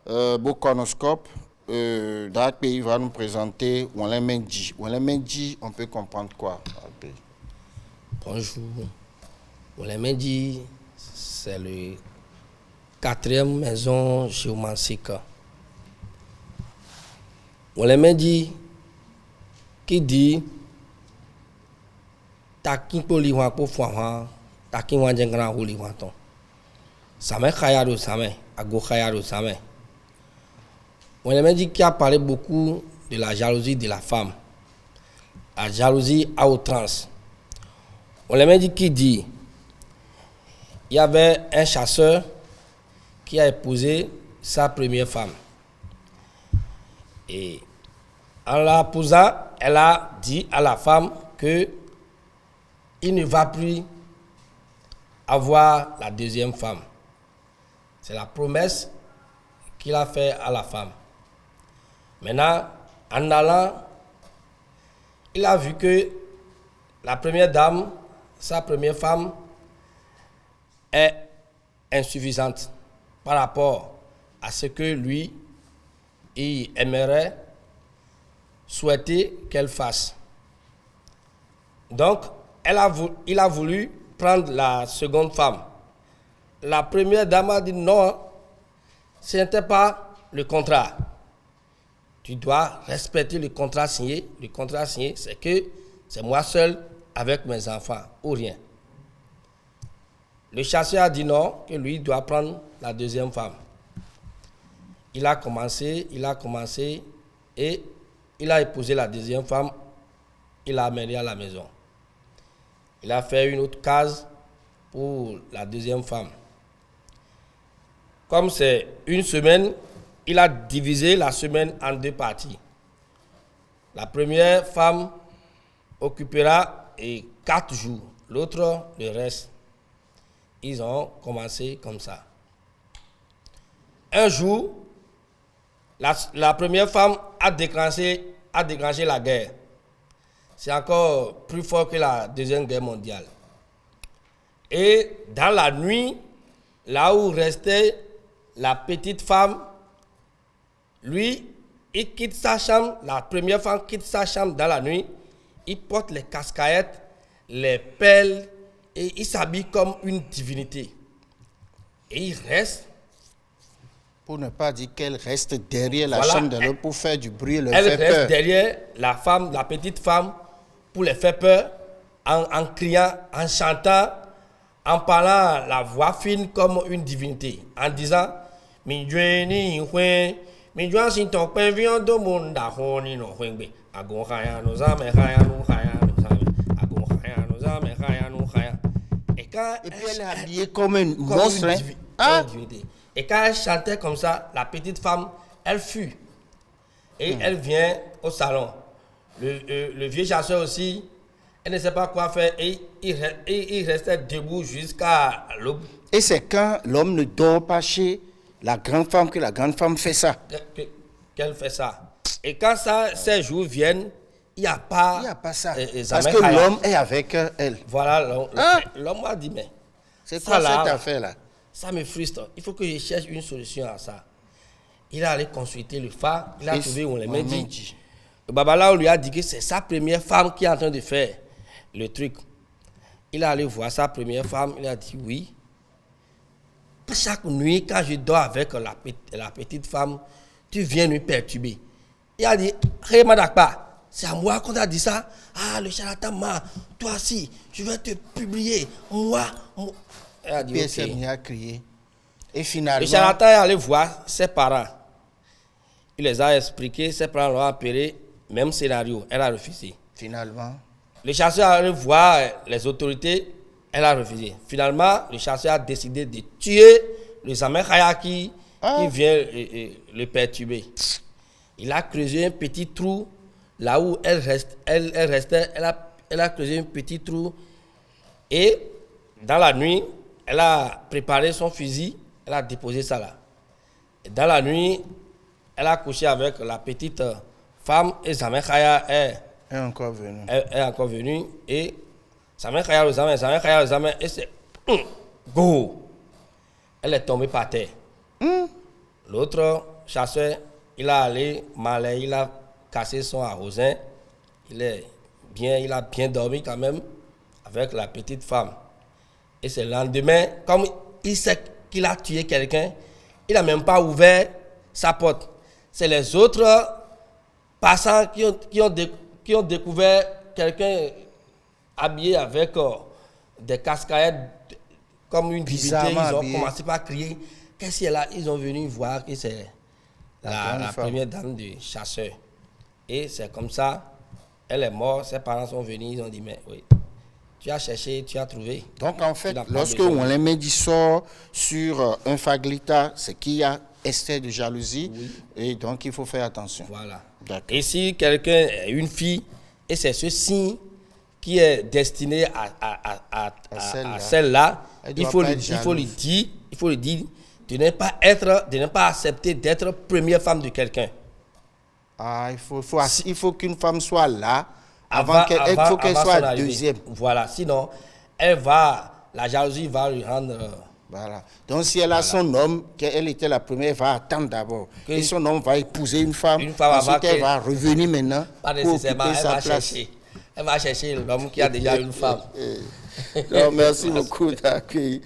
Bokonoscope, Dark Pays va nous présenter Wanlemendi. Wanlemendi, on peut comprendre quoi? Bonjour. Wanlemendi, c'est le 4e maison géomantique. Wanlemendi qui dit takin poliwan po fwa takin wanjen gran holi wanton. Same khayaro same, ago khayaro same. Wanlemendi qui a parlé beaucoup de la jalousie de la femme. La jalousie à outrance. Wanlemendi qui dit il y avait un chasseur qui a épousé sa première femme. Et en la posant, elle a dit à la femme que il ne va plus avoir la deuxième femme. C'est la promesse qu'il a fait à la femme. Maintenant, en allant, il a vu que la première dame, sa première femme, est insuffisante par rapport à ce que lui, il aimerait souhaiter qu'elle fasse. Donc, il a voulu prendre la seconde femme. La première dame a dit non, ce n'était pas le contrat. Tu dois respecter le contrat signé. Le contrat signé, c'est que c'est moi seul avec mes enfants ou rien. Le chasseur a dit non, que lui doit prendre la deuxième femme. Il a commencé et il a épousé la deuxième femme. Il l'a amenée à la maison. Il a fait une autre case pour la deuxième femme. Comme c'est une semaine, il a divisé la semaine en 2 parties. La première femme occupera 4 jours, l'autre le reste. Ils ont commencé comme ça. Un jour, la première femme a déclenché la guerre. C'est encore plus fort que la Deuxième Guerre mondiale. Et dans la nuit, là où restait la petite femme, lui, il quitte sa chambre, la première femme quitte sa chambre dans la nuit, il porte les casquettes, les pelles, et il s'habille comme une divinité. Et il reste. Pour ne pas dire qu'elle reste derrière la chambre de l'autre pour faire du bruit, elle reste derrière la femme, la petite femme, pour les faire peur, en criant, en chantant, en parlant la voix fine comme une divinité, en disant et puis elle est habillée comme une monstre. Et quand elle chantait comme ça, la petite femme, elle fuit. Et elle vient au salon. Le vieux chasseur aussi, elle ne sait pas quoi faire. Et il restait debout jusqu'à l'aube. Et c'est quand l'homme ne dort pas chez la grande femme que la grande femme fait ça. Qu'elle fait ça. Et quand ces jours viennent, il n'y a pas ça. Parce que l'homme est avec elle. Voilà, l'homme a dit, mais c'est quoi cette affaire-là? Ça me frustre. Il faut que je cherche une solution à ça. Il est allé consulter le phare. Il a trouvé Wanlemendi. Le Babalawo lui a dit que c'est sa première femme qui est en train de faire le truc. Il est allé voir sa première femme. Il a dit oui. Chaque nuit, quand je dors avec la petite femme, tu viens nous perturber. Il a dit, Remadakpa, c'est à moi qu'on a dit ça. Ah, le charlatan, toi aussi, je vais te publier. Moi. Puis elle a crié. Et finalement, le charlatan est allé voir ses parents. Il les a expliqué, ses parents l'ont appelé, même scénario, elle a refusé. Finalement, le chasseur est allé voir les autorités, elle a refusé. Finalement, le chasseur a décidé de tuer le Zamekhaya qui vient le perturber. Il a creusé un petit trou là où elle restait. Elle a creusé un petit trou et dans la nuit, elle a préparé son fusil, elle a déposé ça là. Et dans la nuit, elle a couché avec la petite femme et Zamekhaya est encore venu. Et Zamekhaya et c'est go. Elle est tombée par terre. L'autre, chasseur, il a allé malin, il a cassé son arrosin. Il a bien dormi quand même avec la petite femme. Et c'est le lendemain, comme il sait qu'il a tué quelqu'un, il n'a même pas ouvert sa porte. C'est les autres passants qui ont découvert quelqu'un habillé avec des casquettes comme une divinité. Ils ont commencé par crier. Qu'est-ce qu'il y a là? Ils ont venu voir que c'est la première dame du chasseur. Et c'est comme ça, elle est morte, ses parents sont venus, ils ont dit, mais oui, tu as cherché, tu as trouvé. Donc en fait, lorsque Wanlin Mendy sort sur un Faglita, c'est qu'il y a excès de jalousie, oui. Et donc il faut faire attention. Voilà. Et si quelqu'un est une fille, et c'est ce signe qui est destiné à celle-là, il faut lui dire de ne pas accepter d'être première femme de quelqu'un. Ah, il faut qu'une femme soit là avant qu'elle soit deuxième. Voilà, sinon la jalousie va lui rendre. Voilà. Donc si elle a son homme, qu'elle était la première, elle va attendre d'abord. Et son homme va épouser une femme ensuite elle va revenir maintenant. Pas nécessairement, elle va chercher l'homme qui a déjà une femme. Non, merci beaucoup d'accueillir